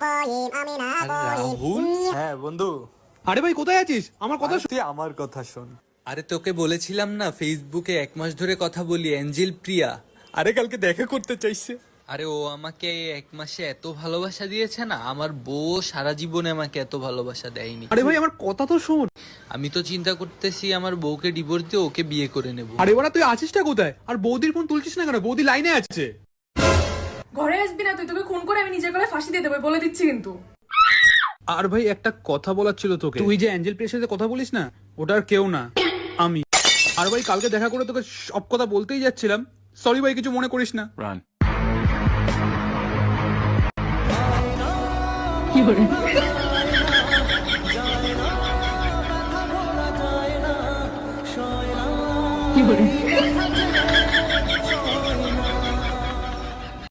রাহুল, হ্যাঁ বন্ধু, আরে ভাই কোথায় আছিস? আমার কথা তুই আমার কথা শোন। আরে তোকে বলেছিলাম না ফেসবুকে 1 মাস ধরে কথা বলি, অ্যাঞ্জেল প্রিয়া। আরে কালকে দেখা করতে চাইছে। আরে ও আমাকে 1 মাসে এত ভালোবাসা দিয়েছে না, আমার বউ সারা জীবনে আমাকে এত ভালোবাসা দেয়নি। আরে ভাই আমার কথা তো শোন। আমি তো চিন্তা করতেছি আমার বউকে ডিভোর্স দিয়ে ওকে বিয়ে করে নেব। আরে ওরা তুই আছিসটা কোথায়? আর বৌদির ফোন তুলছিস না কেন? বৌদি লাইনে আছে। ঘরে আসবি না তুই, তোকে খুন করে আমি নিজের গলায় ফাঁসি দিয়ে দেবো বলে দিচ্ছি কিন্তু। আর ভাই একটা কথা বলার ছিল তোকে। তুই যে অ্যাঞ্জেল প্রিয়ার সাথে কথা বলিস না, ওটার কেউ না, আমি। আর ভাই কালকে দেখা করে তোকে সব কথা বলতেই যাচ্ছিলাম। সরি ভাই, কিছু মনে করিস না। কি করে